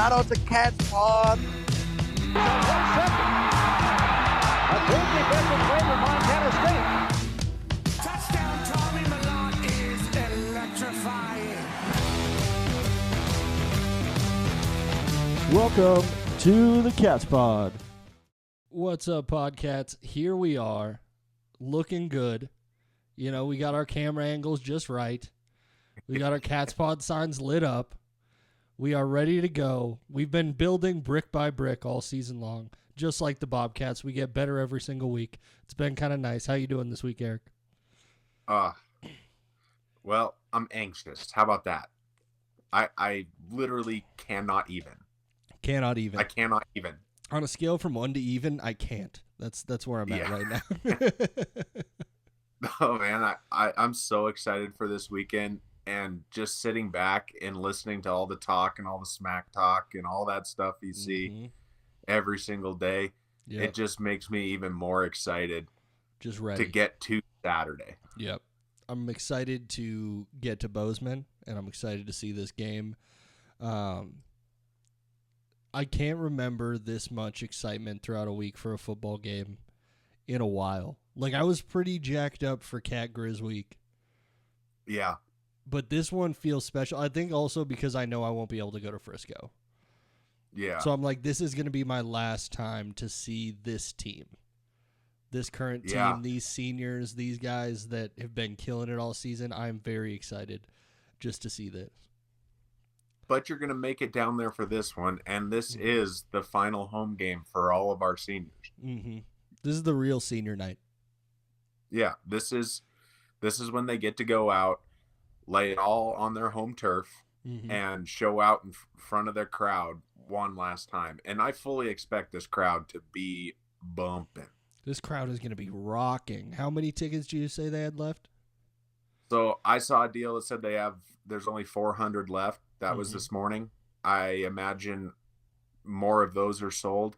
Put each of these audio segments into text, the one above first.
Shout out to Cats Pawd. A big defensive play for Montana State. Touchdown, Tommy Malott is electrifying. Welcome to the Cats Pod. What's up, Podcats? Here we are, looking good. You know, we got our camera angles just right. We got our Cats Pod signs lit up. We are ready to go. We've been building brick by brick all season long, just like the Bobcats. We get better every single week. It's been kind of nice. How you doing this week, Eric? Well, I'm anxious. How about that? I literally cannot even. Cannot even. I cannot even. On a scale from 1 to even, I can't. That's where I'm at right now. Oh man, I'm so excited for this weekend, and just sitting back and listening to all the talk and all the smack talk and all that stuff you see every single day. Yep. It just makes me even more excited. Just ready to get to Saturday. Yep. I'm excited to get to Bozeman, and I'm excited to see this game. I can't remember this much excitement throughout a week for a football game in a while. Like, I was pretty jacked up for Cat Grizz week. Yeah. But this one feels special. I think also because I know I won't be able to go to Frisco. Yeah. So I'm like, this is going to be my last time to see this team. This current team, these seniors, these guys that have been killing it all season. I'm very excited just to see this. But you're going to make it down there for this one, and this is the final home game for all of our seniors. Mm-hmm. This is the real senior night. Yeah, this is when they get to go out, lay it all on their home turf, and show out in front of their crowd one last time. And I fully expect this crowd to be bumping. This crowd is going to be rocking. How many tickets do you say they had left? So I saw a deal that said there's only 400 left. That was this morning. I imagine more of those are sold.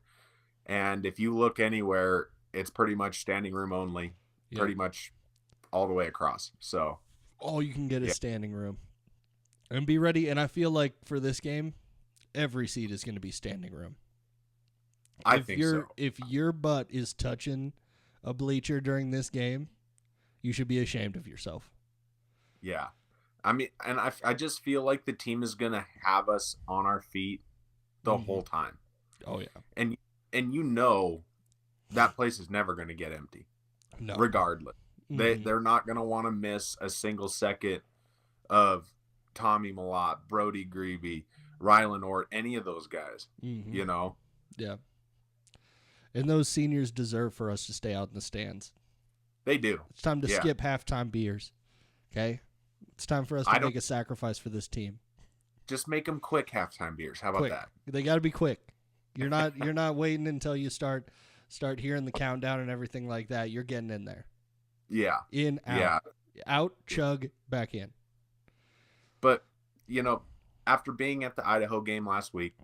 And if you look anywhere, it's pretty much standing room only, pretty much all the way across. So all you can get is standing room. And be ready. And I feel like for this game, every seat is going to be standing room. I think so. If your butt is touching a bleacher during this game, you should be ashamed of yourself. Yeah. I mean, and I just feel like the team is going to have us on our feet the whole time. Oh, yeah. And you know that place is never going to get empty. No. Regardless. They're not going to want to miss a single second of Tommy Malott, Brody Greeby, Rylan Ort, any of those guys, you know? Yeah. And those seniors deserve for us to stay out in the stands. They do. It's time to skip halftime beers, okay? It's time for us to make a sacrifice for this team. Just make them quick halftime beers. How about that? They got to be quick. You're not waiting until you start hearing the countdown and everything like that. You're getting in there. Yeah. In, out. Yeah. Out, chug, back in. But, you know, after being at the Idaho game last week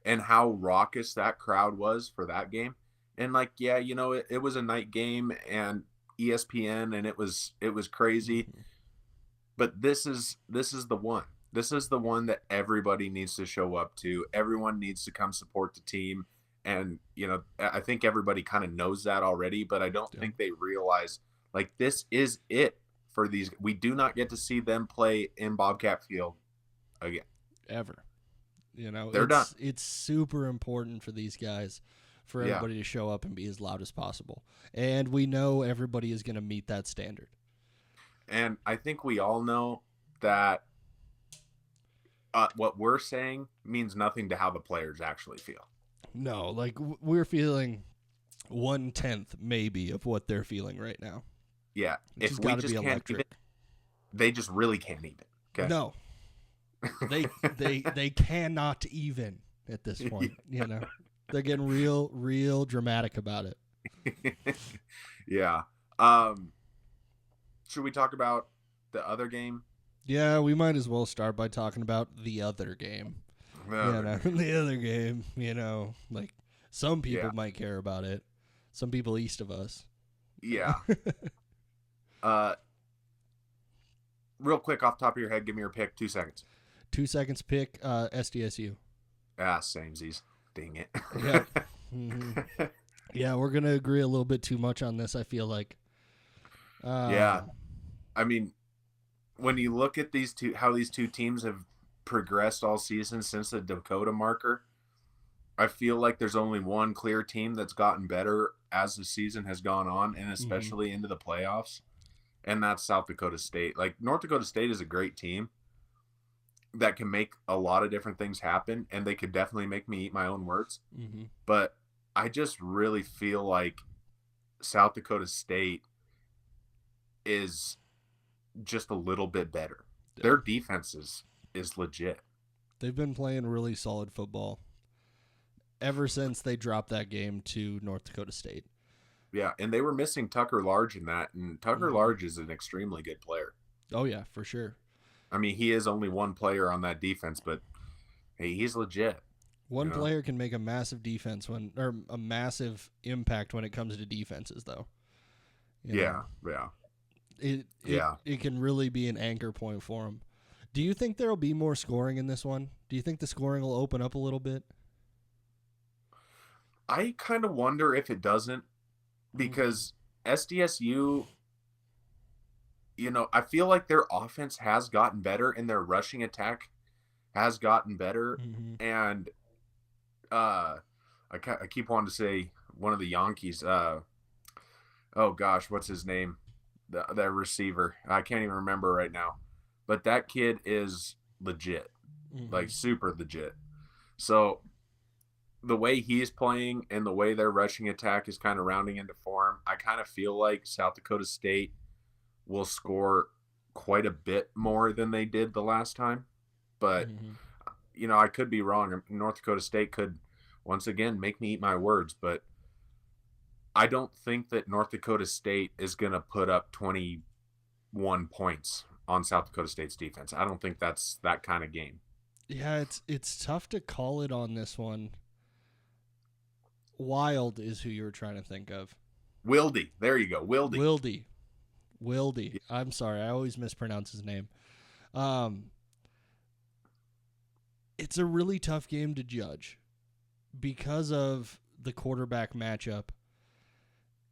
and how raucous that crowd was for that game, and like, yeah, you know, it was a night game and ESPN and it was crazy. But this is the one. This is the one that everybody needs to show up to. Everyone needs to come support the team. And, you know, I think everybody kind of knows that already, but I don't think they realize, like, this is it for these. We do not get to see them play in Bobcat Field again. Ever. You know, they're done. It's super important for these guys, for everybody to show up and be as loud as possible. And we know everybody is going to meet that standard. And I think we all know that what we're saying means nothing to how the players actually feel. No, like we're feeling 1/10 maybe of what they're feeling right now. Yeah, if we just can't even, they just really can't even. Okay? No, they cannot even at this point. You know, they're getting real dramatic about it. Yeah. Should we talk about the other game? Yeah, we might as well start by talking about the other game. The other game, you know, like some people might care about it. Some people east of us. Yeah. Real quick off the top of your head, give me your pick. 2 seconds. 2 seconds pick SDSU. Samesies. Dang it. Yeah. Mm-hmm. Yeah, we're going to agree a little bit too much on this, I feel like. Yeah. I mean, when you look at how these two teams have progressed all season since the Dakota marker, I feel like there's only one clear team that's gotten better as the season has gone on, and especially into the playoffs, and that's South Dakota State. Like, North Dakota State is a great team that can make a lot of different things happen, and they could definitely make me eat my own words. Mm-hmm. But I just really feel like South Dakota State is just a little bit better. Yeah. Their defense is legit. They've been playing really solid football ever since they dropped that game to North Dakota State. Yeah, and they were missing Tucker Large in that, and Tucker Large is an extremely good player. Oh, yeah, for sure. I mean, he is only one player on that defense, but hey, he's legit. One player can make a massive or a massive impact when it comes to defenses, though. Yeah. It can really be an anchor point for him. Do you think there'll be more scoring in this one? Do you think the scoring will open up a little bit? I kind of wonder if it doesn't, because SDSU, I feel like their offense has gotten better and their rushing attack has gotten better. Mm-hmm. And I keep wanting to say one of the Yankees. Oh gosh, what's his name? The receiver. I can't even remember right now. But that kid is legit, like super legit. So the way he's playing and the way their rushing attack is kind of rounding into form, I kind of feel like South Dakota State will score quite a bit more than they did the last time. But, I could be wrong. North Dakota State could, once again, make me eat my words. But I don't think that North Dakota State is going to put up 21 points on South Dakota State's defense. I don't think that's that kind of game. Yeah, it's tough to call it on this one. Wild is who you were trying to think of. Wildy. There you go. Wildy. Wildy. I'm sorry. I always mispronounce his name. It's a really tough game to judge because of the quarterback matchup.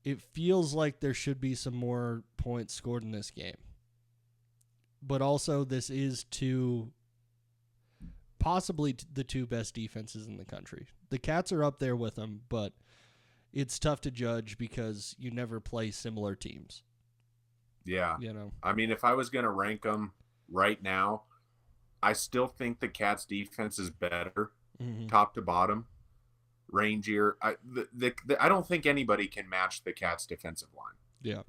It feels like there should be some more points scored in this game. But also, this is possibly the two best defenses in the country. The Cats are up there with them, but it's tough to judge because you never play similar teams. Yeah. I mean, if I was going to rank them right now, I still think the Cats defense is better, top to bottom, rangier. I don't think anybody can match the Cats defensive line. Yeah.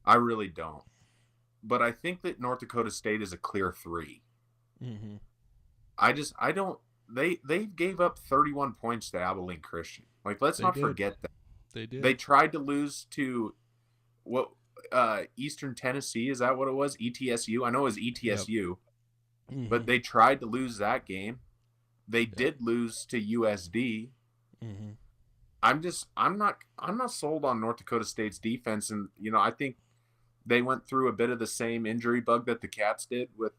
I really don't. But I think that North Dakota State is a clear 3. They gave up 31 points to Abilene Christian. Like, let's not forget that. They did. They tried to lose to Eastern Tennessee. Is that what it was? ETSU? I know it was ETSU. Yep. But they tried to lose that game. They did lose to USD. I'm not sold on North Dakota State's defense, and I think they went through a bit of the same injury bug that the Cats did with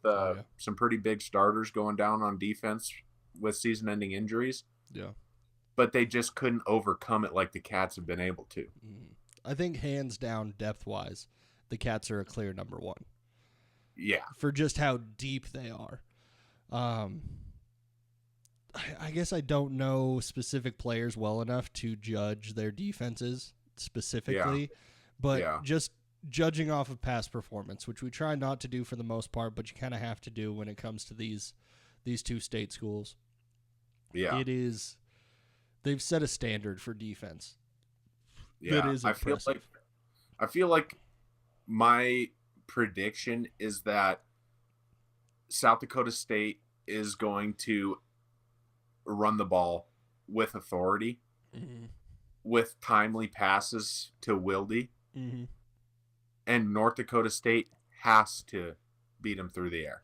some pretty big starters going down on defense with season-ending injuries. Yeah. But they just couldn't overcome it like the Cats have been able to. I think hands down, depth-wise, the Cats are a clear number 1. Yeah. For just how deep they are. I guess I don't know specific players well enough to judge their defenses specifically, but just judging off of past performance, which we try not to do for the most part, but you kind of have to do when it comes to these two state schools. Yeah. They've set a standard for defense. Yeah. That is impressive. I feel like my prediction is that South Dakota State is going to run the ball with authority, with timely passes to Wildy, and North Dakota State has to beat him through the air.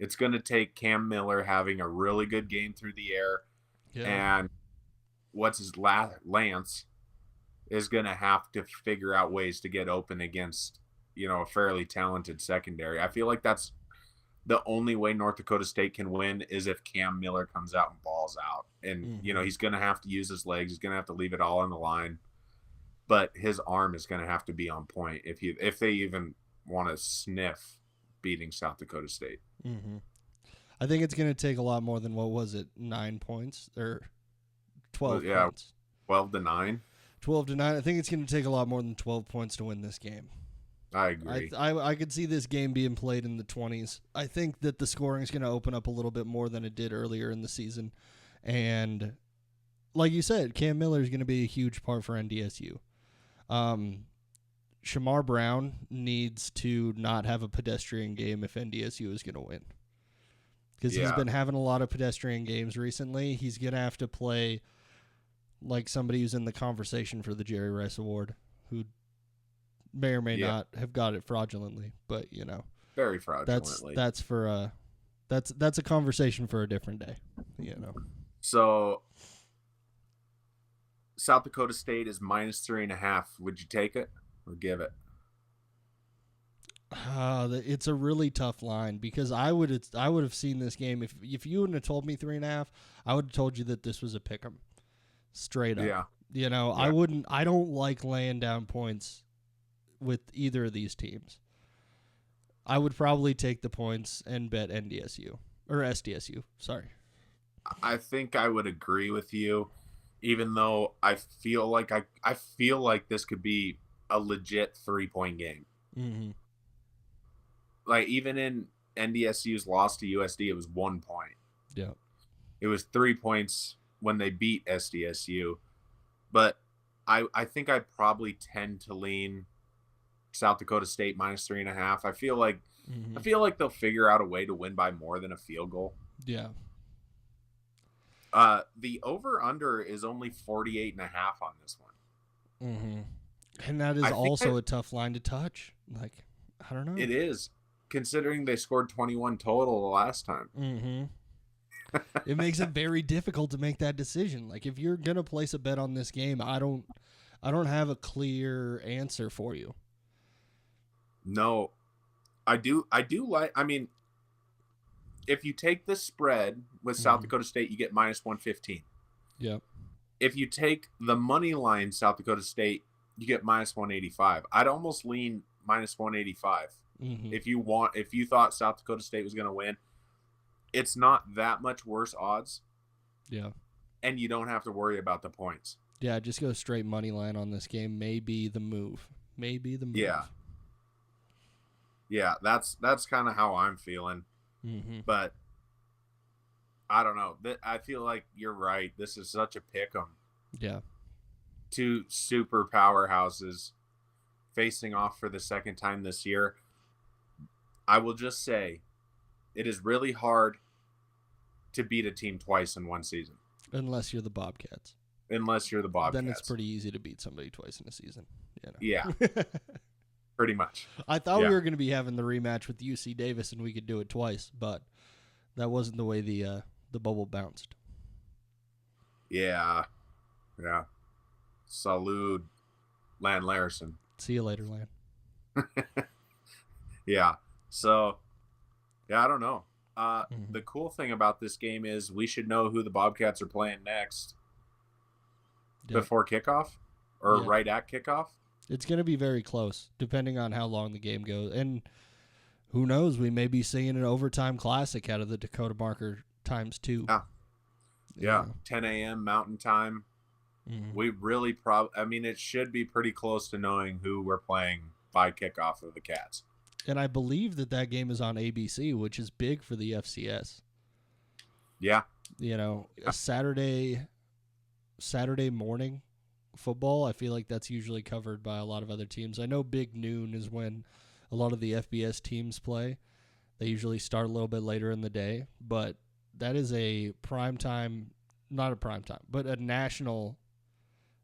It's going to take Cam Miller having a really good game through the air, and Lance is going to have to figure out ways to get open against a fairly talented secondary. I feel like that's the only way North Dakota State can win is if Cam Miller comes out and balls out. And, he's going to have to use his legs. He's going to have to leave it all on the line. But his arm is going to have to be on point if they even want to sniff beating South Dakota State. Mm-hmm. I think it's going to take a lot more than, 9 points or 12 points. 12-9. 12-9. I think it's going to take a lot more than 12 points to win this game. I agree. I could see this game being played in the 20s. I think that the scoring is going to open up a little bit more than it did earlier in the season. And like you said, Cam Miller is going to be a huge part for NDSU. Shamar Brown needs to not have a pedestrian game if NDSU is going to win. Because he's been having a lot of pedestrian games recently. He's going to have to play like somebody who's in the conversation for the Jerry Rice Award, who may or may not have got it fraudulently, but very fraudulently. That's for that's a conversation for a different day, So South Dakota State is -3.5. Would you take it or give it? It's a really tough line because I would have seen this game if you wouldn't have told me 3.5. I would have told you that this was a pick 'em, straight up. Yeah. I don't like laying down points with either of these teams. I would probably take the points and bet NDSU or SDSU. Sorry. I think I would agree with you, even though I feel like I feel like this could be a legit 3-point game. Mm-hmm. Like even in NDSU's loss to USD, it was 1 point. Yeah. It was 3 points when they beat SDSU, but I think I probably tend to lean South Dakota State -3.5. I feel like they'll figure out a way to win by more than a field goal. Yeah. The over/under is only 48.5 on this one. Mm-hmm. And that is also a tough line to touch. Like, I don't know. It is, considering they scored 21 total the last time. Mm-hmm. It makes it very difficult to make that decision. Like, if you're gonna place a bet on this game, I don't have a clear answer for you. No, I do like. I mean, if you take the spread with South Dakota State, you get -115. Yep. If you take the money line South Dakota State, you get -185. I'd almost lean -185. Mm-hmm. If you thought South Dakota State was going to win, it's not that much worse odds. Yeah. And you don't have to worry about the points. Yeah, just go straight money line on this game. Maybe the move. Yeah. Yeah, that's kind of how I'm feeling. Mm-hmm. But I don't know. I feel like you're right. This is such a pick 'em. Yeah. Two super powerhouses facing off for the second time this year. I will just say it is really hard to beat a team twice in one season. Unless you're the Bobcats. Then it's pretty easy to beat somebody twice in a season. Yeah. Pretty much. I thought we were going to be having the rematch with UC Davis and we could do it twice, but that wasn't the way the bubble bounced. Yeah. Yeah. Salud, Lan Larison. See you later, Lan. Yeah. So, I don't know. The cool thing about this game is we should know who the Bobcats are playing next before kickoff or right at kickoff. It's going to be very close, depending on how long the game goes. And who knows, we may be seeing an overtime classic out of the Dakota Marker ×2. Yeah. 10 a.m. Mountain Time. Mm-hmm. We really it should be pretty close to knowing who we're playing by kickoff of the Cats. And I believe that game is on ABC, which is big for the FCS. Yeah. A Saturday morning football, I feel like that's usually covered by a lot of other teams. I know Big Noon is when a lot of the FBS teams play. They usually start a little bit later in the day, but that is a not a prime time, but a national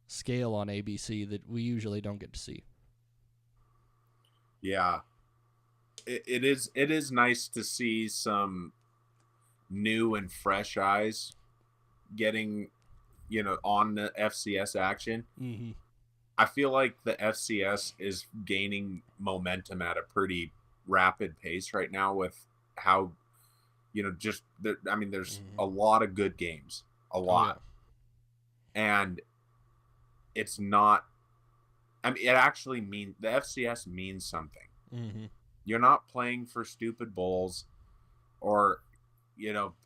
scale on ABC that we usually don't get to see. Yeah. It is nice to see some new and fresh eyes getting on the FCS action. Mm-hmm. I feel like the FCS is gaining momentum at a pretty rapid pace right now with how, just there's a lot of good games, a lot, and it's not. I mean, it actually means the FCS means something. Mm-hmm. You're not playing for stupid bowls, or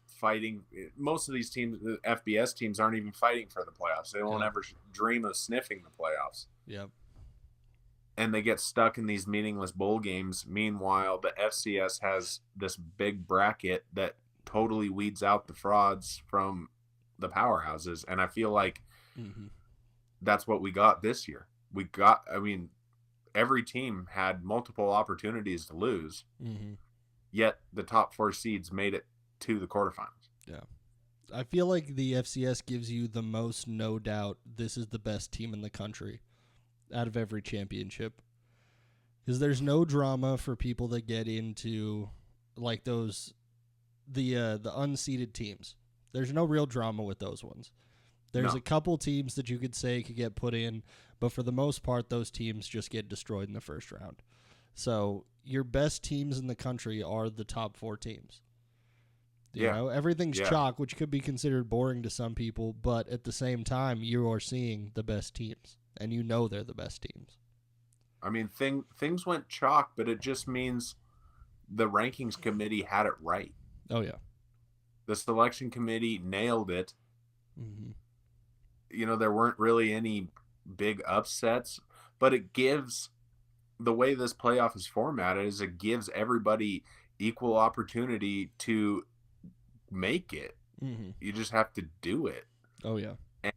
fighting. Most of these teams, the FBS teams, aren't even fighting for the playoffs. They won't ever dream of sniffing the playoffs. Yep. And they get stuck in these meaningless bowl games. Meanwhile, the FCS has this big bracket that totally weeds out the frauds from the powerhouses. And I feel like that's what we got this year. Every team had multiple opportunities to lose, yet the top 4 seeds made it to the quarterfinals. Yeah. I feel like the FCS gives you the most no doubt this is the best team in the country out of every championship. Because there's no drama for people that get into like the unseeded teams. There's no real drama with those ones. There's a couple teams that you could say could get put in, but for the most part, those teams just get destroyed in the first round. So your best teams in the country are the top 4 teams. You know, everything's chalk, which could be considered boring to some people, but at the same time, you are seeing the best teams, and you know they're the best teams. I mean, things went chalk, but it just means the rankings committee had it right. Oh, yeah. The selection committee nailed it. Mm-hmm. There weren't really any big upsets, but it gives, the way this playoff is formatted, is it gives everybody equal opportunity to make it. You just have to do it. Oh, yeah. And,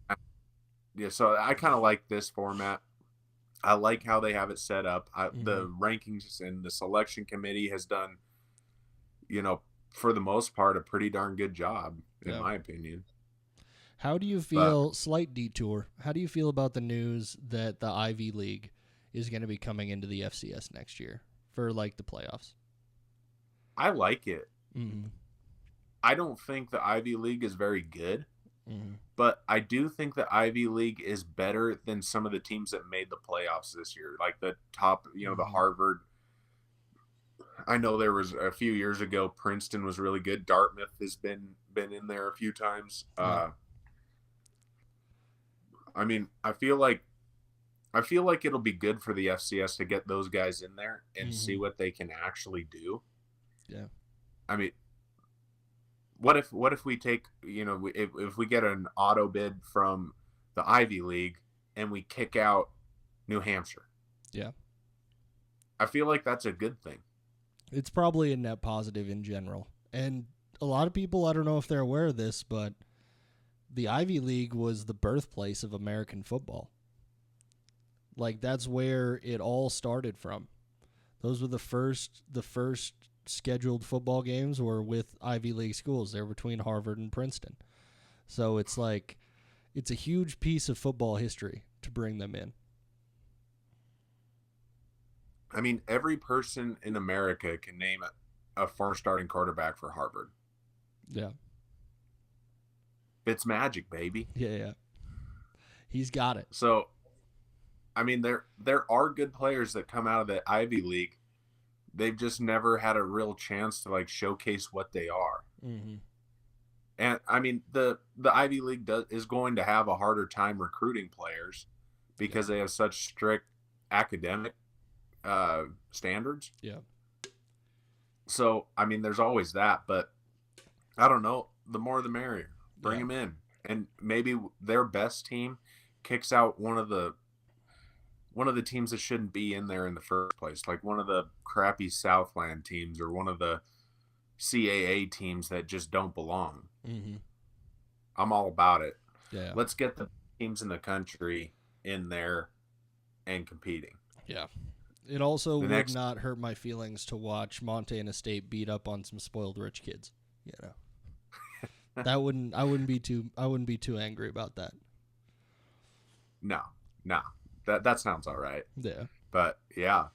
so I kind of like this format. I like how they have it set up. The rankings and the selection committee has done, for the most part, a pretty darn good job, in my opinion. How do you feel, slight detour, how do you feel about the news that the Ivy League is going to be coming into the FCS next year for, like, the playoffs? I like it. I don't think the Ivy League is very good, but I do think the Ivy League is better than some of the teams that made the playoffs this year, like the top, the Harvard. I know there was a few years ago, Princeton was really good. Dartmouth has been in there a few times. I mean, I feel like it'll be good for the FCS to get those guys in there and see what they can actually do. Yeah. I mean, what if we take, if we get an auto bid from the Ivy League and we kick out New Hampshire? Yeah. I feel like that's a good thing. It's probably a net positive in general. And a lot of people, I don't know if they're aware of this, but the Ivy League was the birthplace of American football. Like, that's where it all started from. Those were the first scheduled football games were with Ivy League schools. They were between Harvard and Princeton. So it's like, it's a huge piece of football history to bring them in. I mean, every person in America can name a former starting quarterback for Harvard. Yeah. It's magic, baby. Yeah. He's got it. So, I mean, there are good players that come out of the Ivy League. They've just never had a real chance to, like, showcase what they are. And I mean, the Ivy League is going to have a harder time recruiting players because they have such strict academic standards. Yeah. So, I mean, there's always that, but I don't know. The more the merrier. Bring them in. And maybe their best team kicks out one of the teams that shouldn't be in there in the first place, like one of the crappy Southland teams or one of the CAA teams that just don't belong. I'm all about it. Yeah. Let's get the teams in the country in there and competing. Yeah. It also would not hurt my feelings to watch Montana State beat up on some spoiled rich kids. I wouldn't be too angry about that. No. That sounds all right. Yeah. But yeah,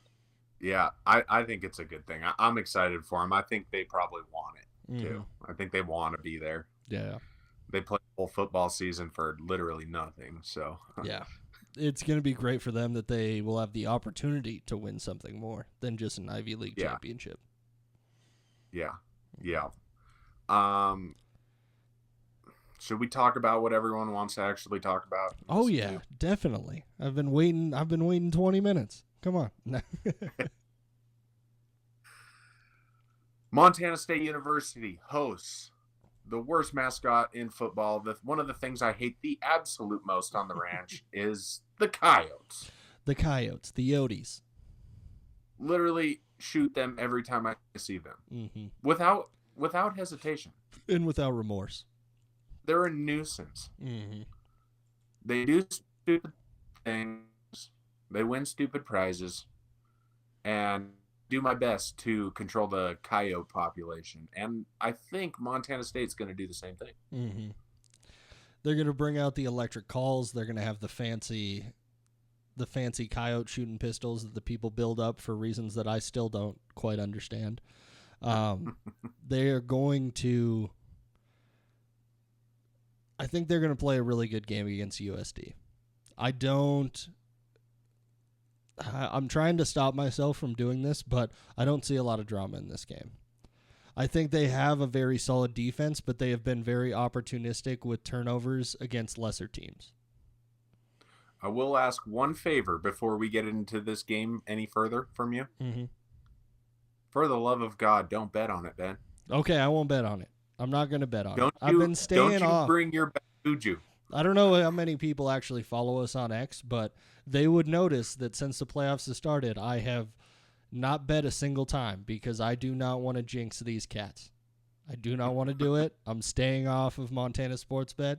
I think it's a good thing. I'm excited for them. I think they probably want it too. I think they want to be there. Yeah. They play a whole football season for literally nothing. So yeah, it's going to be great for them that they will have the opportunity to win something more than just an Ivy League championship. Yeah. Yeah. Should we talk about what everyone wants to actually talk about? Oh yeah, definitely. I've been waiting 20 minutes. Come on. Montana State University hosts the worst mascot in football. One of the things I hate the absolute most on the ranch is the Coyotes. The Coyotes, the Yotes. Literally shoot them every time I see them. Mm-hmm. Without hesitation. And without remorse. They're a nuisance. Mm-hmm. They do stupid things. They win stupid prizes. And do my best to control the coyote population. And I think Montana State's going to do the same thing. Mm-hmm. They're going to bring out the electric calls. They're going to have the fancy coyote shooting pistols that the people build up for reasons that I still don't quite understand. They are going to... I think they're going to play a really good game against USD. I'm trying to stop myself from doing this, but I don't see a lot of drama in this game. I think they have a very solid defense, but they have been very opportunistic with turnovers against lesser teams. I will ask one favor before we get into this game any further from you. Mm-hmm. For the love of God, don't bet on it, Ben. Okay, I won't bet on it. I'm not going to bet on it. I've been staying off. Don't you bring your juju. I don't know how many people actually follow us on X, but they would notice that since the playoffs have started, I have not bet a single time because I do not want to jinx these Cats. I do not want to do it. I'm staying off of Montana Sportsbet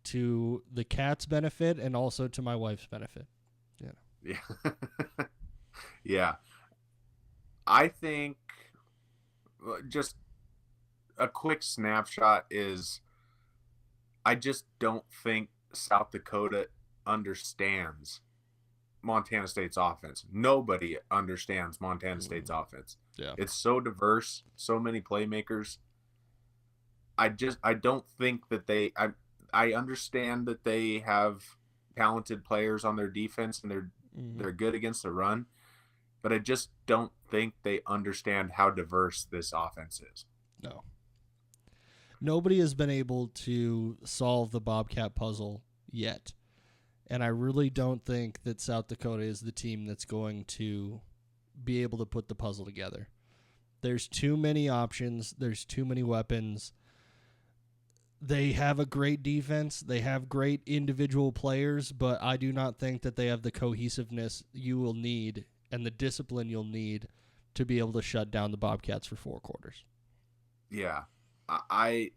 to the Cats' benefit and also to my wife's benefit. Yeah. Yeah. I think just a quick snapshot is I just don't think South Dakota understands Montana State's offense. Nobody understands Montana State's offense. Yeah. It's so diverse, so many playmakers. I don't think that I understand that they have talented players on their defense and they're good against the run, but I just don't think they understand how diverse this offense is. No. Nobody has been able to solve the Bobcat puzzle yet. And I really don't think that South Dakota is the team that's going to be able to put the puzzle together. There's too many options. There's too many weapons. They have a great defense. They have great individual players, but I do not think that they have the cohesiveness you will need and the discipline you'll need to be able to shut down the Bobcats for 4 quarters. Yeah. I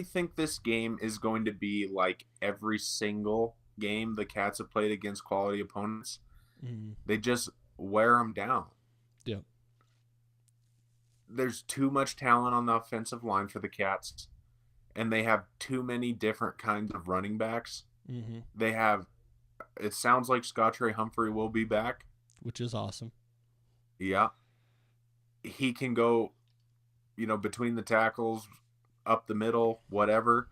think this game is going to be like every single game the Cats have played against quality opponents. Mm-hmm. They just wear them down. Yeah. There's too much talent on the offensive line for the Cats, and they have too many different kinds of running backs. Mm-hmm. It sounds like Scottrey Humphrey will be back. Which is awesome. Yeah. He can go, between the tackles, up the middle, whatever,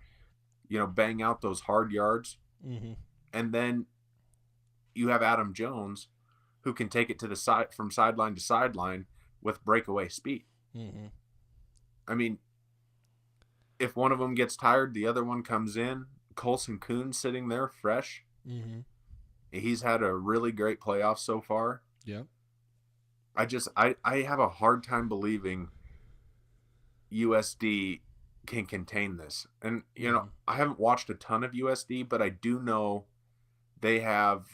bang out those hard yards. Mm-hmm. And then you have Adam Jones, who can take it to the side from sideline to sideline with breakaway speed. Mm-hmm. I mean, if one of them gets tired, the other one comes in. Colson Kuhn sitting there fresh. Mm-hmm. He's had a really great playoff so far. Yeah. I have a hard time believing USD can contain this. And, I haven't watched a ton of USD, but I do know they have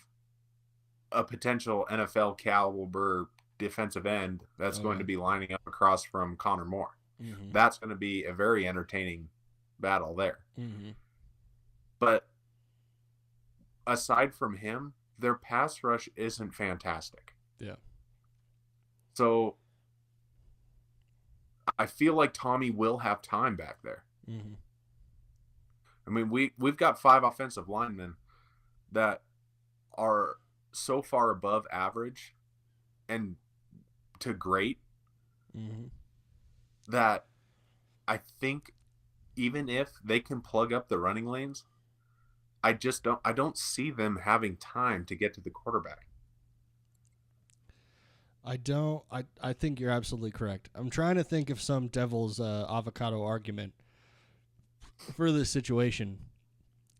a potential NFL caliber defensive end that's going to be lining up across from Connor Moore. Mm-hmm. That's going to be a very entertaining battle there. Mm-hmm. But aside from him, their pass rush isn't fantastic. Yeah. So I feel like Tommy will have time back there. Mm-hmm. I mean, we've got 5 offensive linemen that are so far above average and to great that I think even if they can plug up the running lanes, I don't see them having time to get to the quarterback. I don't. I think you're absolutely correct. I'm trying to think of some devil's avocado argument for this situation,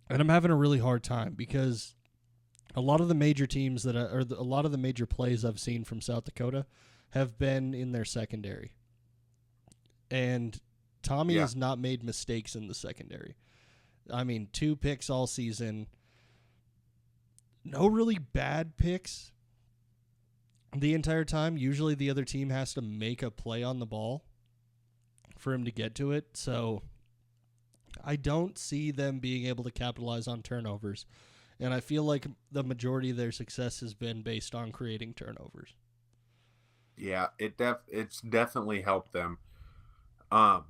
and I'm having a really hard time because a lot of the major teams a lot of the major plays I've seen from South Dakota have been in their secondary, and Tommy has not made mistakes in the secondary. I mean, 2 picks all season. No really bad picks the entire time. Usually the other team has to make a play on the ball for him to get to it. So I don't see them being able to capitalize on turnovers. And I feel like the majority of their success has been based on creating turnovers. Yeah, it's definitely helped them. I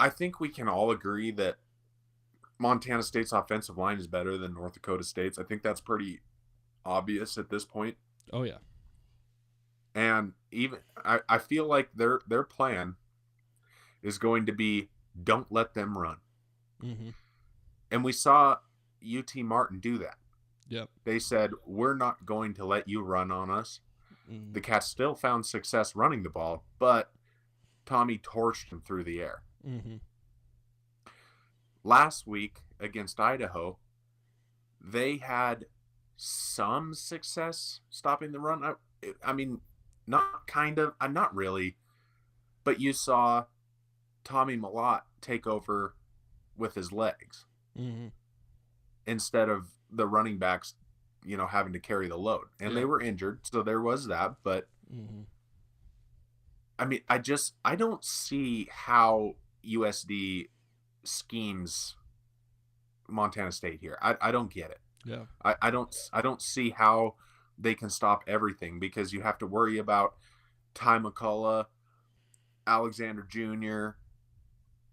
think we can all agree that Montana State's offensive line is better than North Dakota State's. I think that's pretty obvious at this point. Oh yeah. And even I feel like their plan is going to be don't let them run. Mm-hmm. And we saw UT Martin do that. Yep. They said, we're not going to let you run on us. Mm-hmm. The Cats still found success running the ball, but Tommy torched him through the air. Mm-hmm. Last week against Idaho, they had some success stopping the run. I mean, not really, but you saw Tommy Malott take over with his legs instead of the running backs, having to carry the load. And they were injured, so there was that. But I mean, I don't see how USD schemes Montana State here. I don't get it. Yeah. I don't see how they can stop everything, because you have to worry about Ty McCullough, Alexander Jr.,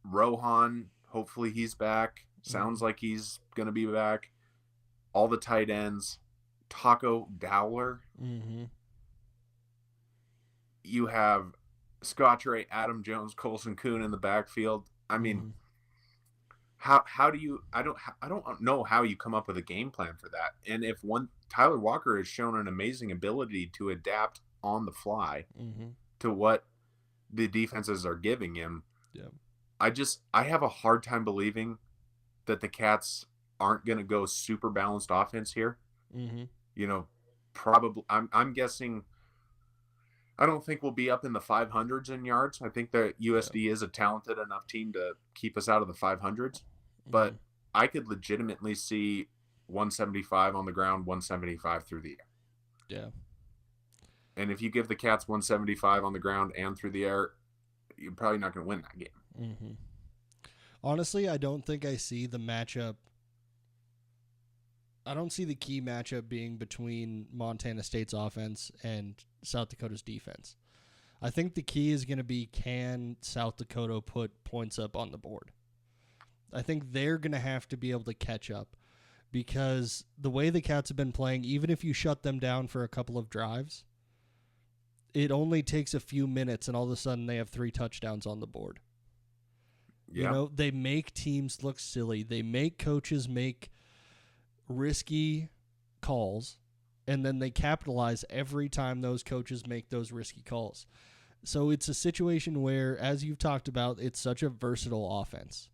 Rohan. Hopefully he's back. Sounds like he's going to be back. All the tight ends. Taco Dowler. Mm-hmm. You have Scottrey, Adam Jones, Colson Kuhn in the backfield. I mean, how do you? I don't know how you come up with a game plan for that. And if Tyler Walker has shown an amazing ability to adapt on the fly to what the defenses are giving him. Yeah. I have a hard time believing that the Cats aren't going to go super balanced offense here. Probably. I'm guessing. I don't think we'll be up in the 500s in yards. I think that USD is a talented enough team to keep us out of the 500s. But I could legitimately see 175 on the ground, 175 through the air. Yeah. And if you give the Cats 175 on the ground and through the air, you're probably not going to win that game. Honestly, I don't think I see the matchup. I don't see the key matchup being between Montana State's offense and South Dakota's defense. I think the key is going to be, can South Dakota put points up on the board? I think they're going to have to be able to catch up, because the way the Cats have been playing, even if you shut them down for a couple of drives, it only takes a few minutes and all of a sudden they have 3 touchdowns on the board. Yeah. They make teams look silly. They make coaches make risky calls, and then they capitalize every time those coaches make those risky calls. So it's a situation where, as you've talked about, it's such a versatile offense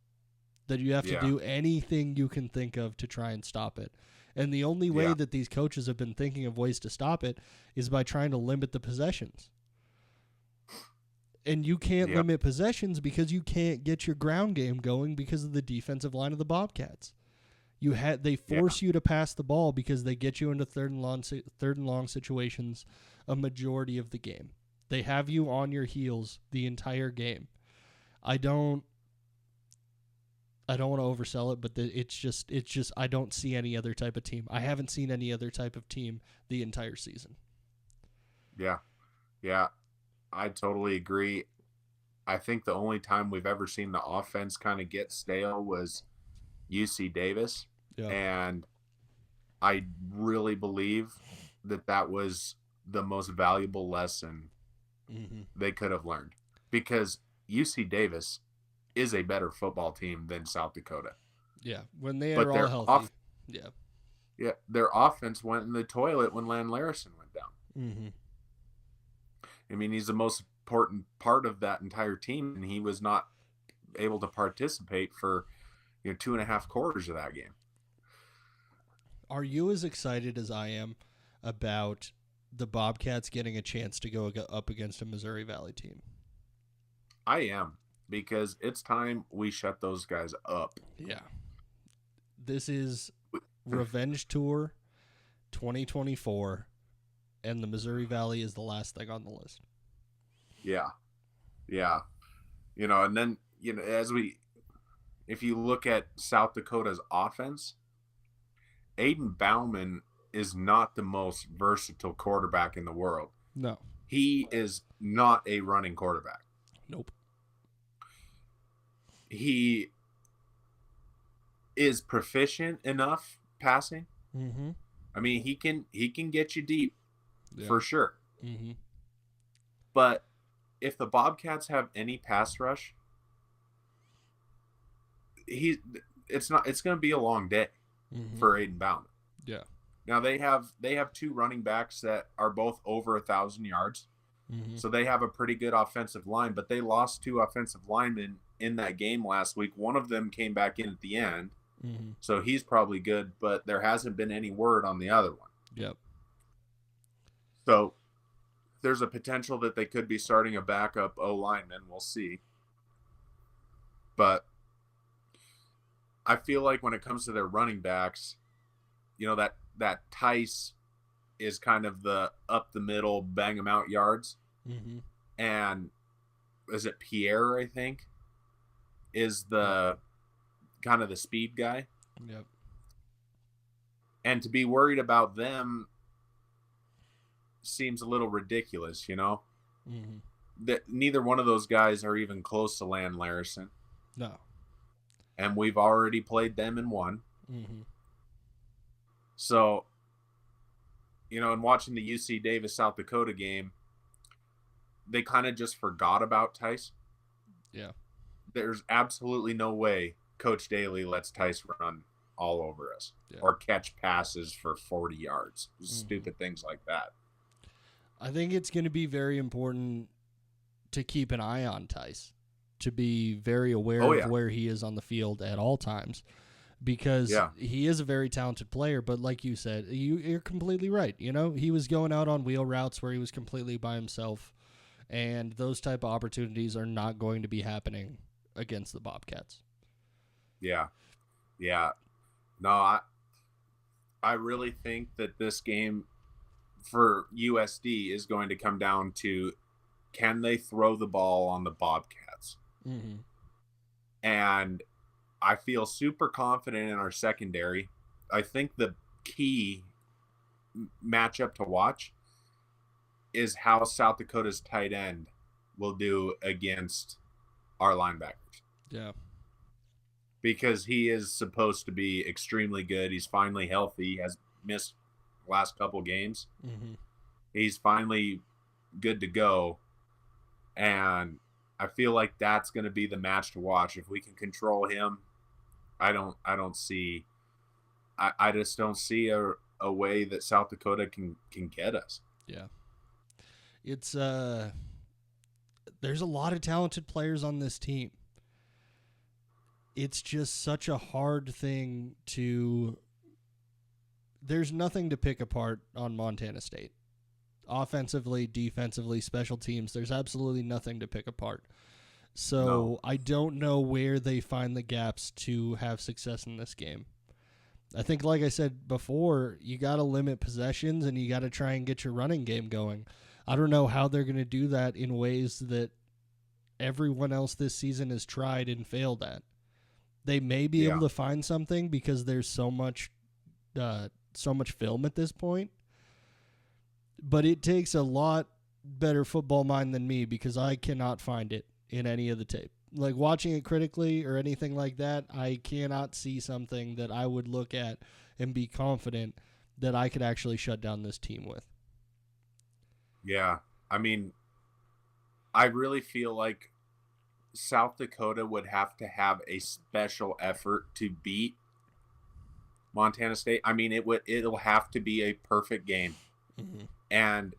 that you have to do anything you can think of to try and stop it. And the only way that these coaches have been thinking of ways to stop it is by trying to limit the possessions. And you can't limit possessions because you can't get your ground game going because of the defensive line of the Bobcats. They force you to pass the ball because they get you into third and long situations a majority of the game. They have you on your heels the entire game. I don't want to oversell it, but it's just I don't see any other type of team. I haven't seen any other type of team the entire season. Yeah. I totally agree. I think the only time we've ever seen the offense kind of get stale was UC Davis. Yeah. And I really believe that was the most valuable lesson they could have learned, because UC Davis is a better football team than South Dakota. Yeah, when they are all healthy. their offense went in the toilet when Lan Larison went down. Mm-hmm. I mean, he's the most important part of that entire team, and he was not able to participate for 2.5 quarters of that game. Are you as excited as I am about the Bobcats getting a chance to go up against a Missouri Valley team? I am, because it's time we shut those guys up. Yeah. This is Revenge Tour 2024, and the Missouri Valley is the last thing on the list. Yeah. Yeah. And then, if you look at South Dakota's offense, Aiden Bauman is not the most versatile quarterback in the world. No. He is not a running quarterback. Nope. He is proficient enough passing. Mm-hmm. I mean, he can get you deep, for sure. Mm-hmm. But if the Bobcats have any pass rush, it's going to be a long day for Aiden Bauman. Yeah. Now they have 2 running backs that are both over 1,000 yards. Mm-hmm. So they have a pretty good offensive line, but they lost 2 offensive linemen in that game last week. One of them came back in at the end. Mm-hmm. So he's probably good, but there hasn't been any word on the other one. Yep. So there's a potential that they could be starting a backup O-lineman. We'll see. But I feel like when it comes to their running backs, that Tice is kind of the up the middle, bang them out yards. Mm-hmm. And is it Pierre, I think, is the kind of the speed guy. Yep. And to be worried about them seems a little ridiculous, Mm-hmm. That neither one of those guys are even close to Lan Larison. No. And we've already played them and won. Mm-hmm. So, and watching the UC Davis, South Dakota game, they kind of just forgot about Tice. Yeah. There's absolutely no way Coach Daly lets Tice run all over us or catch passes for 40 yards. Stupid things like that. I think it's going to be very important to keep an eye on Tice, to be very aware of where he is on the field at all times, because he is a very talented player. But like you said, you're completely right. He was going out on wheel routes where he was completely by himself, and those type of opportunities are not going to be happening against the Bobcats. Yeah. Yeah. No, I really think that this game for USD is going to come down to, can they throw the ball on the Bobcats? Mm-hmm. And I feel super confident in our secondary. I think the key matchup to watch is how South Dakota's tight end will do against our linebackers. Yeah. Because he is supposed to be extremely good. He's finally healthy. He has missed last couple games. Mm-hmm. He's finally good to go. And I feel like that's going to be the match to watch. If we can control him, I just don't see a way that South Dakota can get us. Yeah. It's there's a lot of talented players on this team. It's just such a hard thing to... There's nothing to pick apart on Montana State. Offensively, defensively, special teams, there's absolutely nothing to pick apart. So I don't know where they find the gaps to have success in this game. I think, like I said before, you got to limit possessions and you got to try and get your running game going. I don't know how they're going to do that in ways that everyone else this season has tried and failed at. They may be able to find something because there's so much film at this point. But it takes a lot better football mind than me because I cannot find it in any of the tape. Like watching it critically or anything like that, I cannot see something that I would look at and be confident that I could actually shut down this team with. Yeah. I mean, I really feel like South Dakota would have to have a special effort to beat Montana State. I mean, it'll have to be a perfect game. Mm-hmm. And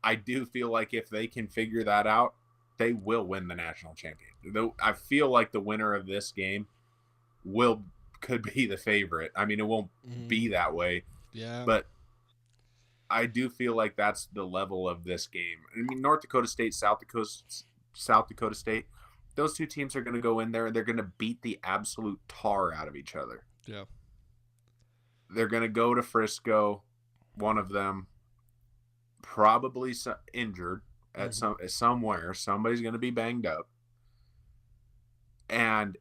I do feel like if they can figure that out, they will win the national championship. Though I feel like the winner of this game could be the favorite. I mean, it won't be that way. Yeah. But I do feel like that's the level of this game. I mean, North Dakota State, South Dakota State, those two teams are going to go in there and they're going to beat the absolute tar out of each other. Yeah. They're going to go to Frisco, one of them probably injured at somewhere. Somebody's going to be banged up. And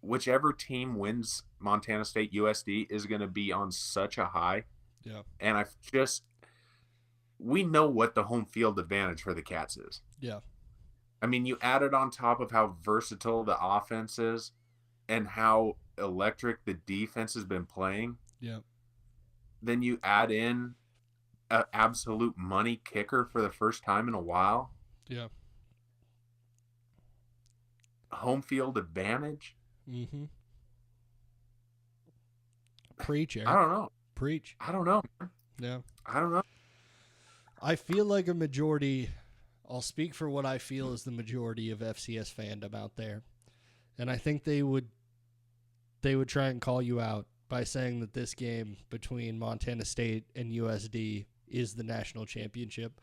whichever team wins Montana State USD is going to be on such a high. Yeah. And we know what the home field advantage for the Cats is. Yeah. I mean, you add it on top of how versatile the offense is and how electric the defense has been playing. Yeah. Then you add in an absolute money kicker for the first time in a while. Yeah. Home field advantage. Mm-hmm. Preach, Eric. I don't know. Preach. I don't know. Yeah. I don't know. I feel like a majority, I'll speak for what I feel is the majority of FCS fandom out there. And I think they would try and call you out by saying that this game between Montana State and USD is the national championship.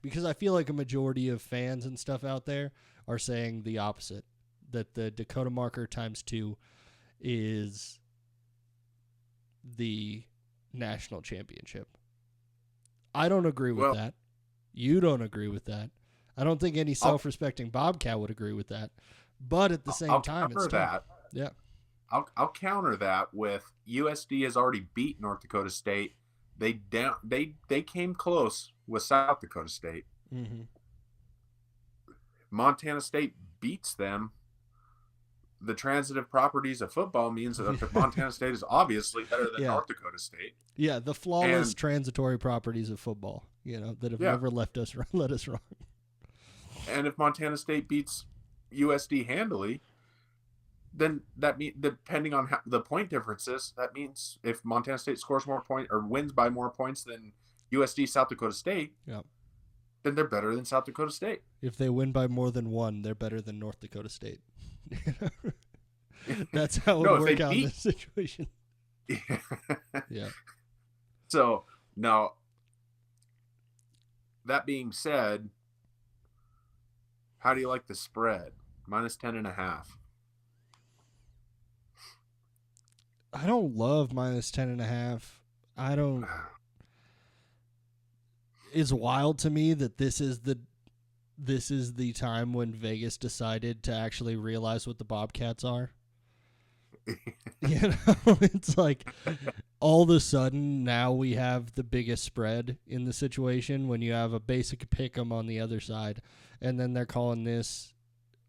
Because I feel like a majority of fans and stuff out there are saying the opposite, that the Dakota Marker ×2 is the national championship. I don't agree with that. You don't agree with that. I don't think any self-respecting Bobcat would agree with that. But at the same time, it's tough. Yeah. I'll counter that with USD has already beat North Dakota State. They came close with South Dakota State. Mm-hmm. Montana State beats them. The transitive properties of football means that Montana State is obviously better than North Dakota State. Yeah, the flawless transitory properties of football, that have never led us wrong. And if Montana State beats USD handily, then that means, depending on the point differences, that means if Montana State scores more points or wins by more points than USD South Dakota State, then they're better than South Dakota State. If they win by more than one, they're better than North Dakota State. That's how it would work out in this situation. Yeah. So, now, that being said, how do you like the spread? -10.5. I don't love -10.5. I don't. It's wild to me that this is the time when Vegas decided to actually realize what the Bobcats are. It's like all of a sudden now we have the biggest spread in the situation when you have a basic pick'em on the other side, and then they're calling this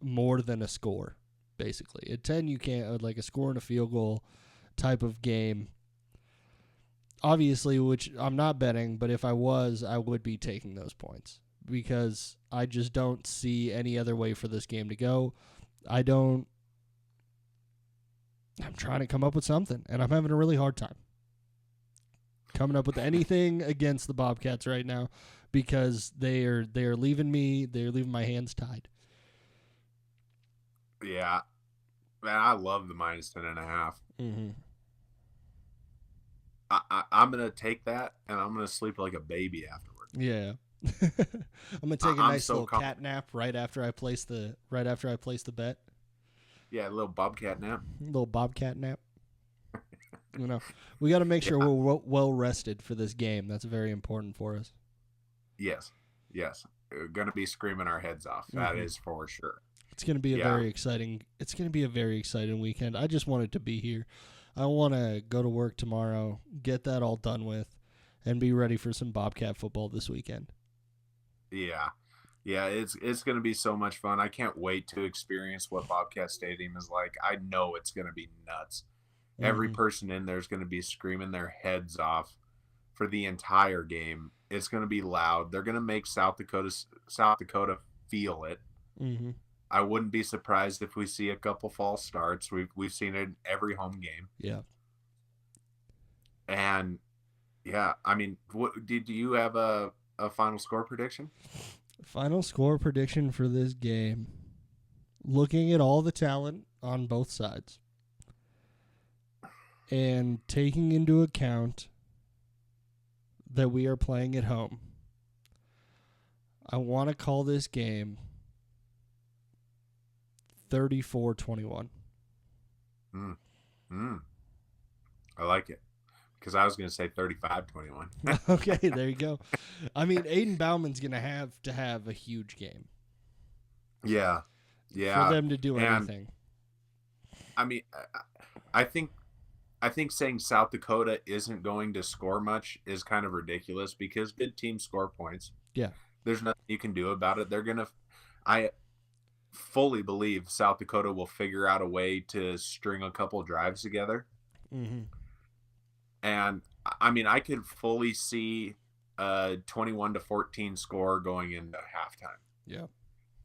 more than a score, basically. At 10, you can't, like a score and a field goal type of game. Obviously, which I'm not betting, but if I was, I would be taking those points because I just don't see any other way for this game to go. I'm trying to come up with something, and I'm having a really hard time coming up with anything against the Bobcats right now because they're leaving my hands tied. Yeah. Man, I love the -10.5. Mm-hmm. I'm going to take that, and I'm going to sleep like a baby afterward. Yeah. I'm going to take a nice little cat nap right after I place the bet. Yeah, a little Bobcat nap. Little Bobcat nap. We got to make sure we're well rested for this game. That's very important for us. Yes. We're going to be screaming our heads off. That is for sure. It's going to be a very exciting weekend. I just wanted to be here. I want to go to work tomorrow, get that all done with, and be ready for some Bobcat football this weekend. Yeah, it's going to be so much fun. I can't wait to experience what Bobcat Stadium is like. I know it's going to be nuts. Mm-hmm. Every person in there is going to be screaming their heads off for the entire game. It's going to be loud. They're going to make South Dakota feel it. Mm-hmm. I wouldn't be surprised if we see a couple false starts. We've seen it in every home game. Yeah. And yeah, I mean, do you have a final score prediction? Final score prediction for this game. Looking at all the talent on both sides and taking into account that we are playing at home, I want to call this game 34-21. I like it. Because I was going to say 35-21. Okay, there you go. I mean, Aiden Bauman's going to have a huge game. Yeah. For them to do anything. I mean, I think saying South Dakota isn't going to score much is kind of ridiculous because good teams score points. Yeah. There's nothing you can do about it. I fully believe South Dakota will figure out a way to string a couple drives together. Mm-hmm. And I mean, I could fully see a 21-14 score going into halftime. Yeah.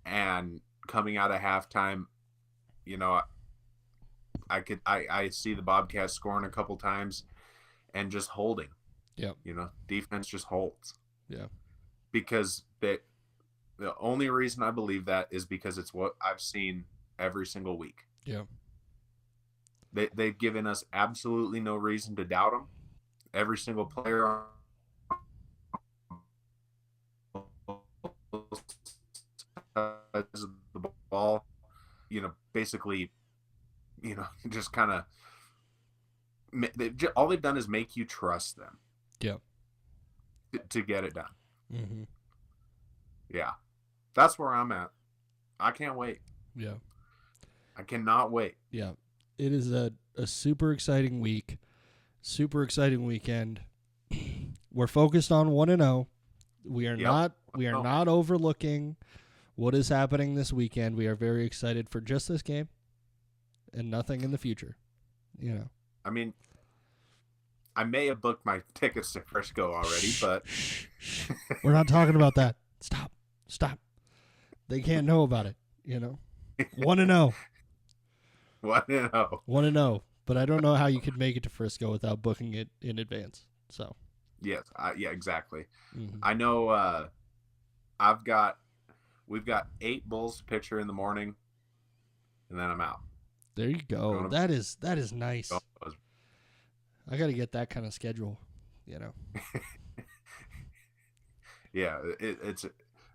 And coming out of halftime, you know, I see the Bobcats scoring a couple times and just holding. Yeah. You know, defense just holds. Yeah. Because the only reason I believe that is because it's what I've seen every single week. Yeah. They've given us absolutely no reason to doubt them. Every single player on the ball, you know, basically, you know, just kind of all they've done is make you trust them. Yeah. To get it done. Mm-hmm. Yeah. That's where I'm at. I can't wait. Yeah. I cannot wait. Yeah. It is a super exciting week, super exciting weekend. We're focused on 1-0. We are not overlooking what is happening this weekend. We are very excited for just this game and nothing in the future. You know. I mean, I may have booked my tickets to Frisco already, but we're not talking about that. Stop. They can't know about it, you know. 1-0. 1-0. 1-0. But I don't know how you could make it to Frisco without booking it in advance. So. Yes. Yeah. Exactly. Mm-hmm. I know. We've got 8 Bulls to picture in the morning, and then I'm out. There you go. That is nice. I got to get that kind of schedule, you know. Yeah, it's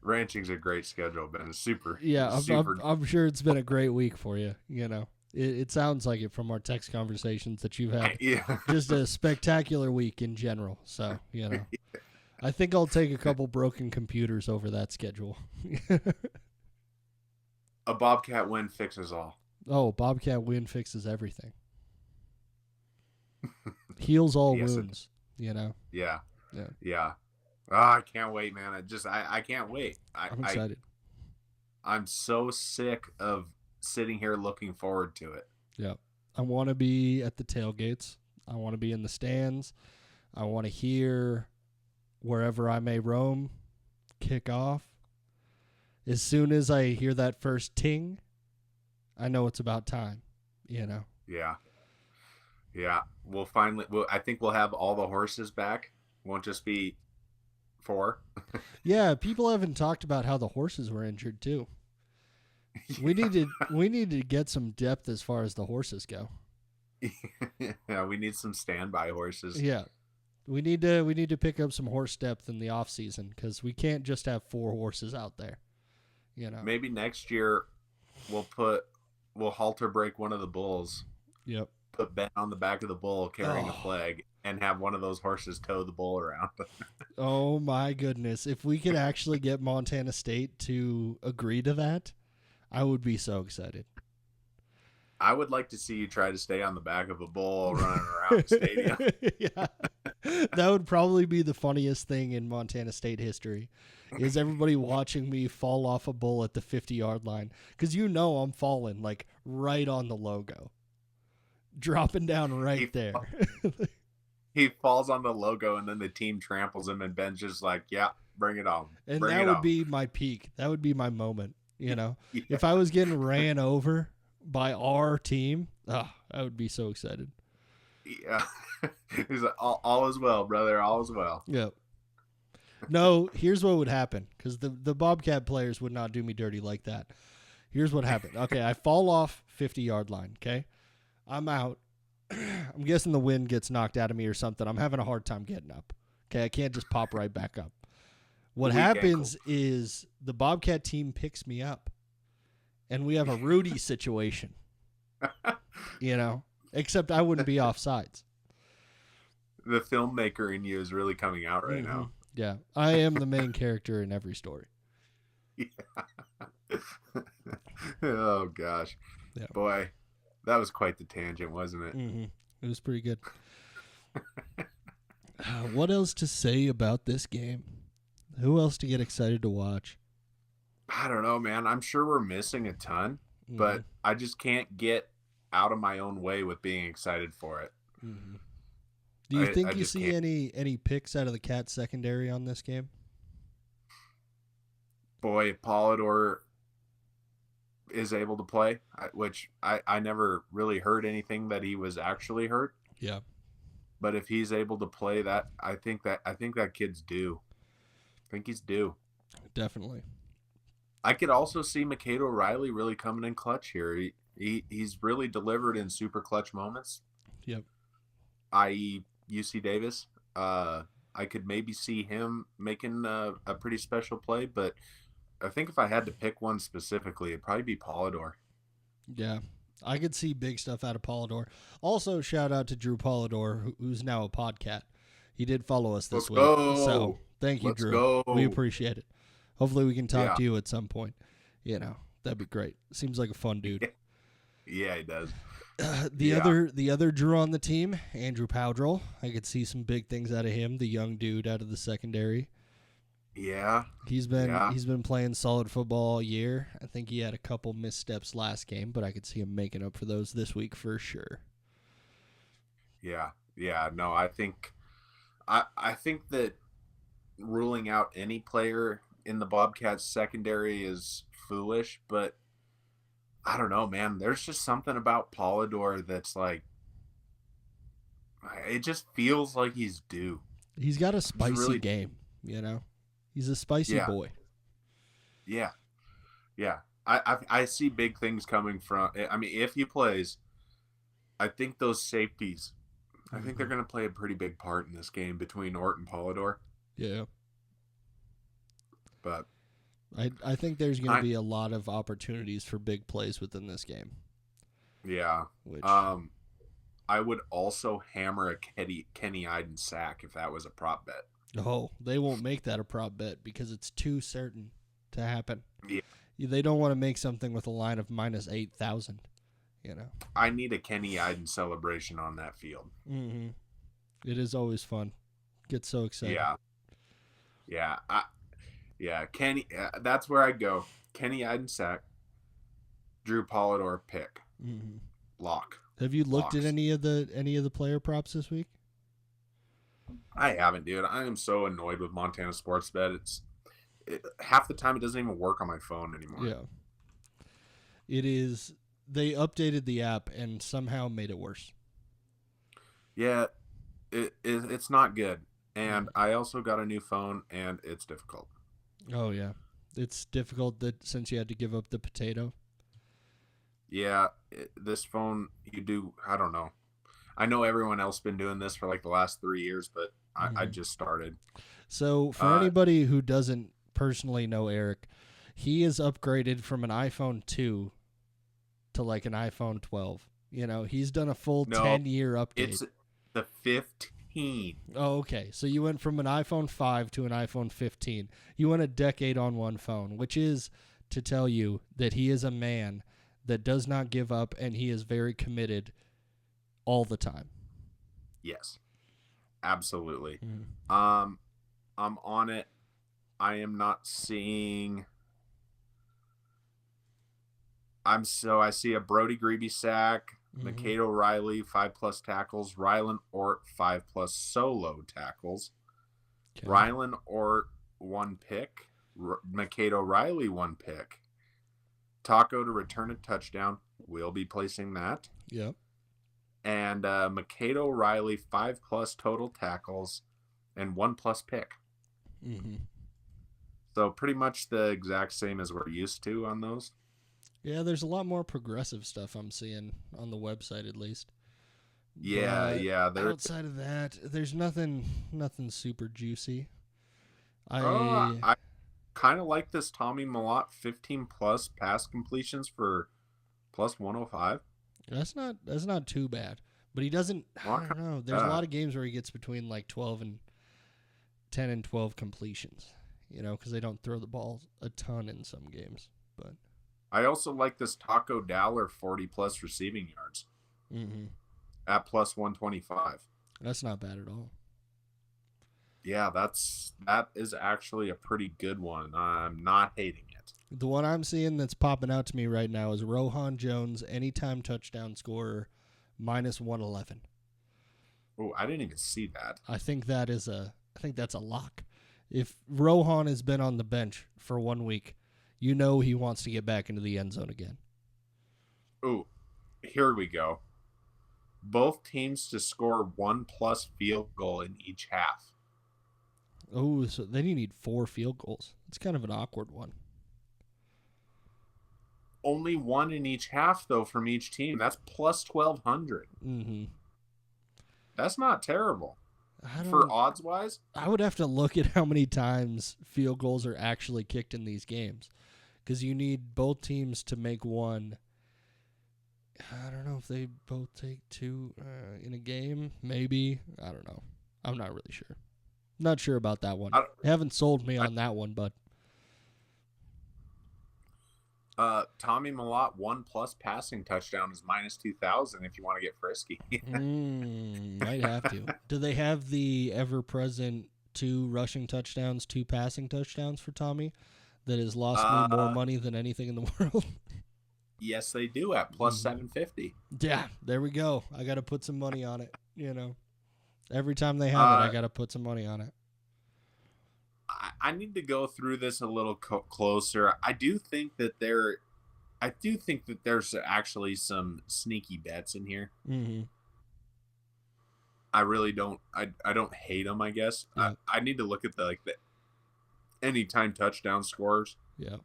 ranching's a great schedule, but it's super. Yeah, I'm sure it's been a great week for you. You know, it sounds like it from our text conversations that you've had. Yeah. Just a spectacular week in general. So, you know, I think I'll take a couple broken computers over that schedule. A Bobcat win fixes all. Oh, Bobcat win fixes everything. Heals all wounds, you know. Yeah. Oh, I can't wait, man. I can't wait. I'm excited. I'm so sick of sitting here looking forward to it. Yeah. I want to be at the tailgates. I want to be in the stands. I want to hear wherever I may roam kick off. As soon as I hear that first ting, I know it's about time, you know. Yeah. I think we'll have all the horses back. Won't just be 4. Yeah, people haven't talked about how the horses were injured too. We need to get some depth as far as the horses go. Yeah, we need some standby horses. Yeah. We need to pick up some horse depth in the off season because we can't just have 4 horses out there. You know. Maybe next year we'll halter break one of the bulls. Yep. Put Ben on the back of the bull carrying a flag and have one of those horses tow the bull around. Oh my goodness. If we could actually get Montana State to agree to that, I would be so excited. I would like to see you try to stay on the back of a bull running around the stadium. Yeah. That would probably be the funniest thing in Montana State history is everybody watching me fall off a bull at the 50-yard line. Because you know I'm falling like right on the logo. Dropping down right there. He falls on the logo and then the team tramples him and Ben's just like, yeah, bring it on. And that would be my peak. That would be my moment. You know, Yeah. if I was getting ran over by our team, I would be so excited. Yeah. He's like, all is well, brother. All is well. Yep. No, here's what would happen, because the Bobcat players would not do me dirty like that. Here's what happened. Okay, I fall off 50-yard line, okay? I'm out. I'm guessing the wind gets knocked out of me or something. I'm having a hard time getting up. Okay, I can't just pop right back up. What happens is the Bobcat team picks me up, and we have a Rudy situation, except I wouldn't be offsides. The filmmaker in you is really coming out right now. Yeah, I am the main character in every story. Yeah. Oh, gosh. Yeah. Boy, that was quite the tangent, wasn't it? Mm-hmm. It was pretty good. What else to say about this game? Who else to get excited to watch? I don't know, man. I'm sure we're missing a ton, but I just can't get out of my own way with being excited for it. Mm-hmm. Do you think you see any picks out of the Cat secondary on this game? Boy, if Polidor is able to play, which I never really heard anything that he was actually hurt. Yeah. But if he's able to play, that I think that kid's due. I think he's due. Definitely. I could also see McCade O'Reilly really coming in clutch here. He's really delivered in super clutch moments. Yep. I.e. UC Davis. I could maybe see him making a pretty special play, but I think if I had to pick one specifically, it'd probably be Polidor. Yeah. I could see big stuff out of Polidor. Also, shout out to Drew Polidor, who's now a podcat. He did follow us this week. So thank you, Drew. We appreciate it. Hopefully we can talk to you at some point. That'd be great. Seems like a fun dude. Yeah, he does. The other Drew on the team, Andrew Powdrell. I could see some big things out of him, the young dude out of the secondary. Yeah. He's been playing solid football all year. I think he had a couple missteps last game, but I could see him making up for those this week for sure. Yeah. Yeah, no, I think that ruling out any player in the Bobcats secondary is foolish, but I don't know, man. There's just something about Polidor that's like, it just feels like he's due. He's got a spicy game, He's a spicy boy. Yeah. Yeah. I see big things coming from, if he plays, I think those safeties, I think they're going to play a pretty big part in this game between Ort and Polidor. Yeah. But I think there's going to be a lot of opportunities for big plays within this game. Yeah. I would also hammer a Kenny Iden sack if that was a prop bet. Oh, they won't make that a prop bet because it's too certain to happen. Yeah. They don't want to make something with a line of minus 8,000, I need a Kenny Iden celebration on that field. Mm-hmm. It is always fun. Get so excited. Yeah. Yeah. Kenny, that's where I go. Kenny Iden sack, Drew Polidor pick. Mm-hmm. Lock. Have you looked at any of the player props this week? I haven't, dude. I am so annoyed with Montana Sportsbet. Half the time it doesn't even work on my phone anymore. Yeah. It is. They updated the app and somehow made it worse. Yeah, it's not good. And I also got a new phone, and it's difficult. Oh, yeah. It's difficult since you had to give up the potato. Yeah, this phone, I don't know. I know everyone else been doing this for like the last 3 years, but I just started. So for anybody who doesn't personally know Eric, he is upgraded from an iPhone 2 to like an iPhone 12. He's done a full 10-year update. It's the 15. Oh, okay. So you went from an iPhone 5 to an iPhone 15. You went a decade on one phone, which is to tell you that he is a man that does not give up, and he is very committed all the time. Yes, absolutely. Mm-hmm. I'm on it. I am not seeing. I see a Brody Grebe sack, McCade O'Reilly 5+ tackles, Rylan Ort 5+ solo tackles, okay. Rylan Ort 1 pick, McCade O'Reilly 1 pick, Taco to return a touchdown. We'll be placing that. Yep. And Mikado Riley, 5+ total tackles and 1+ pick. Mm-hmm. So pretty much the exact same as we're used to on those. Yeah, there's a lot more progressive stuff I'm seeing on the website, at least. Yeah, but yeah. Outside of that, there's nothing super juicy. I kind of like this Tommy Malott 15+ pass completions for plus 105. That's not too bad. But he doesn't. I don't know. There's a lot of games where he gets between like 10 and 12 completions. Because they don't throw the ball a ton in some games. But I also like this Taco Dowler 40+ receiving yards at plus 125. That's not bad at all. Yeah, that is actually a pretty good one. I'm not hating it. The one I'm seeing that's popping out to me right now is Rohan Jones, anytime touchdown scorer, minus 111. Oh, I didn't even see that. I think that's a lock. If Rohan has been on the bench for 1 week, he wants to get back into the end zone again. Oh, here we go. Both teams to score 1+ field goal in each half. Oh, so then you need 4 field goals. It's kind of an awkward one. Only 1 in each half, though, from each team. That's plus 1,200. Mm-hmm. That's not terrible. For odds-wise? I would have to look at how many times field goals are actually kicked in these games. Because you need both teams to make one. I don't know if they both take 2 in a game. Maybe. I don't know. I'm not really sure. Not sure about that one. They haven't sold me on that one, but. Tommy Malott 1+ passing touchdown is minus 2,000 if you want to get frisky. Might have to. Do they have the ever-present 2 rushing touchdowns, 2 passing touchdowns for Tommy that has lost me more money than anything in the world? Yes, they do at plus 750. Yeah, there we go. I got to put some money on it, Every time they have it, I got to put some money on it. I need to go through this a little closer. I do think that there's actually some sneaky bets in here. Mm-hmm. I really don't. I don't hate them. I guess Yeah. I need to look at the anytime touchdown scores. Yeah.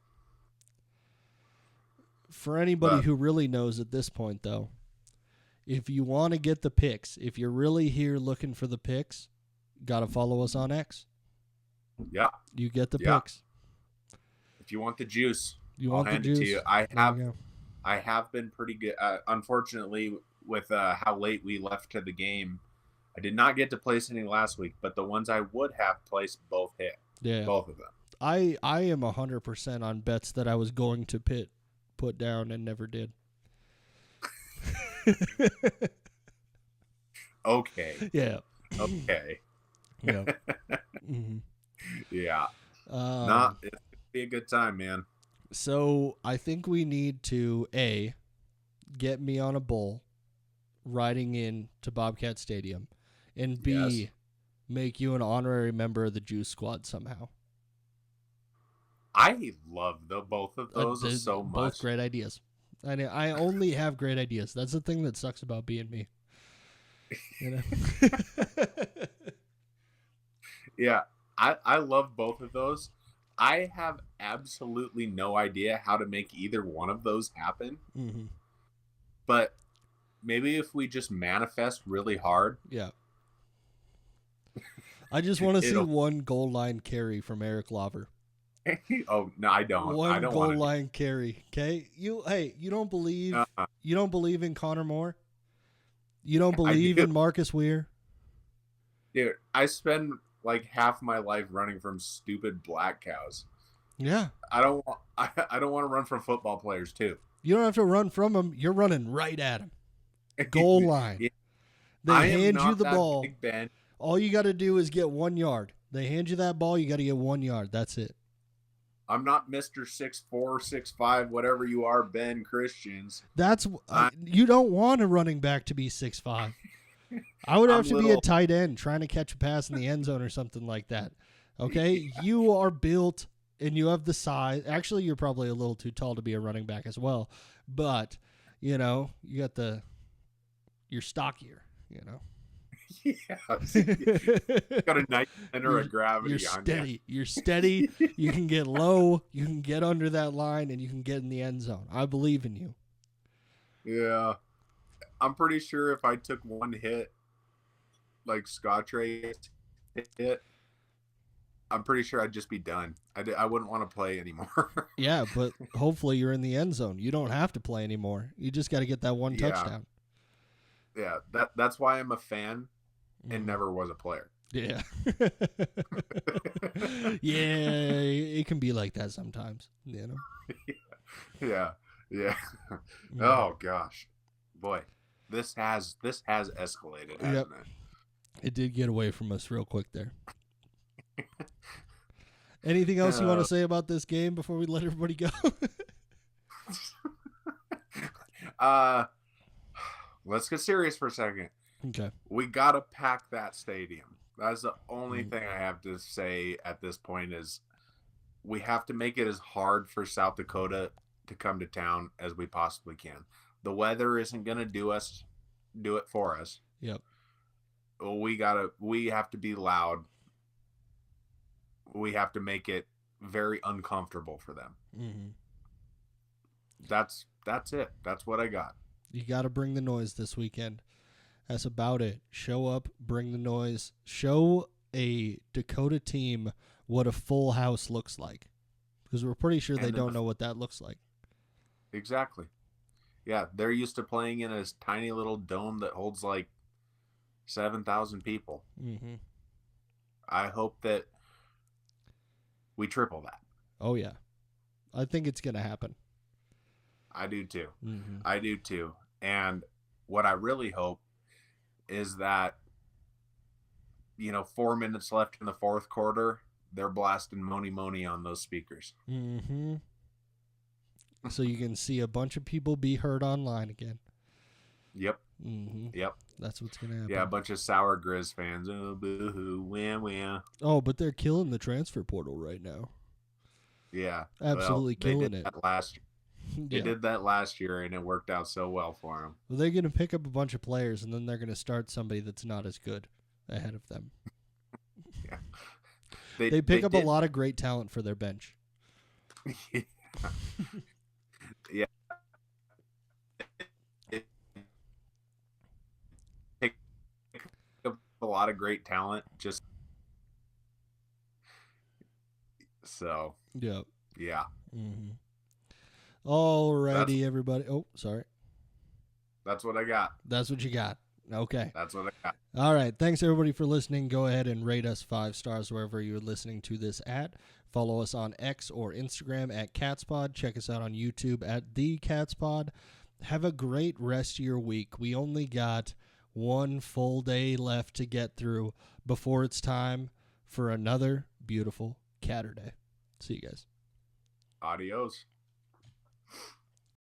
For anybody who really knows at this point, though, if you want to get the picks, if you're really here looking for the picks, got to follow us on X. Yeah. You get the picks. If you want the juice, I'll hand it to you. I have been pretty good. Unfortunately, with how late we left to the game, I did not get to place any last week, but the ones I would have placed both hit. Yeah. Both of them. I am 100% on bets that I was going to put down and never did. Okay. Yeah. Okay. Yeah. Mm-hmm. Yeah. It'll be a good time, man. So I think we need to get me on a bull riding in to Bobcat Stadium, and B, make you an honorary member of the Juice Squad somehow. I love both of those so much. Both great ideas. I only have great ideas. That's the thing that sucks about being me. Yeah, I love both of those. I have absolutely no idea how to make either one of those happen. Mm-hmm. But maybe if we just manifest really hard. Yeah. I just want to see one goal line carry from Eric Lauver. Oh, no, I don't. One I don't goal line carry. Okay? You don't believe you don't believe in Connor Moore? You don't believe in Marcus Weir? Dude, I spend like half my life running from stupid black cows. Yeah. I don't want to run from football players too. You don't have to run from them. You're running right at them. Goal line. Yeah. They hand you the ball. Big Ben. All you got to do is get 1 yard. They hand you that ball. You got to get 1 yard. That's it. I'm not Mr. 6'4", 6'5", whatever you are, Ben Christians. That's you don't want a running back to be 6'5". I would have to be a tight end trying to catch a pass in the end zone or something like that. Okay? You are built and you have the size. Actually, you're probably a little too tall to be a running back as well. But, you got you're stockier, Yeah. Got a nice center of gravity you're on steady. you. You're steady. You can get low. You can get under that line, and you can get in the end zone. I believe in you. Yeah. I'm pretty sure if I took one hit, like Scotch Ray hit, I'm pretty sure I'd just be done. I wouldn't want to play anymore. Yeah, but hopefully you're in the end zone. You don't have to play anymore. You just got to get that one touchdown. Yeah, that's why I'm a fan and never was a player. Yeah. Yeah, it can be like that sometimes, Yeah. Oh gosh. Boy, this has escalated, hasn't it? It did get away from us real quick there. Anything else you want to say about this game before we let everybody go? Let's get serious for a second. Okay. We got to pack that stadium. That's the only thing I have to say at this point is we have to make it as hard for South Dakota to come to town as we possibly can. The weather isn't going to do it for us. Yep. We have to be loud. We have to make it very uncomfortable for them. Mm-hmm. That's it. That's what I got. You got to bring the noise this weekend. That's about it. Show up, bring the noise. Show a Dakota team what a full house looks like. Because we're pretty sure they don't know what that looks like. Exactly. Yeah, they're used to playing in a tiny little dome that holds like 7,000 people. Mm-hmm. I hope that we triple that. Oh, yeah. I think it's going to happen. I do too. Mm-hmm. I do too. And what I really hope is that, 4 minutes left in the fourth quarter, they're blasting Moni Moni on those speakers. Mm-hmm. So you can see a bunch of people be heard online again. Yep. Mm-hmm. Yep. That's what's going to happen. Yeah, a bunch of sour Grizz fans. Oh, boo-hoo, wah. Oh, but they're killing the transfer portal right now. Yeah. Absolutely killing it. They did that last year, and it worked out so well for them. Well, they're going to pick up a bunch of players, and then they're going to start somebody that's not as good ahead of them. Yeah. They pick up a lot of great talent for their bench. Yeah. Pick up a lot of great talent. Just so. Yep. Yeah. Mm-hmm. Alrighty, everybody. Oh, sorry. That's what I got. That's what you got. Okay. That's what I got. All right. Thanks, everybody, for listening. Go ahead and rate us 5 stars wherever you're listening to this at. Follow us on X or Instagram at CatsPod. Check us out on YouTube at The CatsPod. Have a great rest of your week. We only got one full day left to get through before it's time for another beautiful Catterday. See you guys. Adios.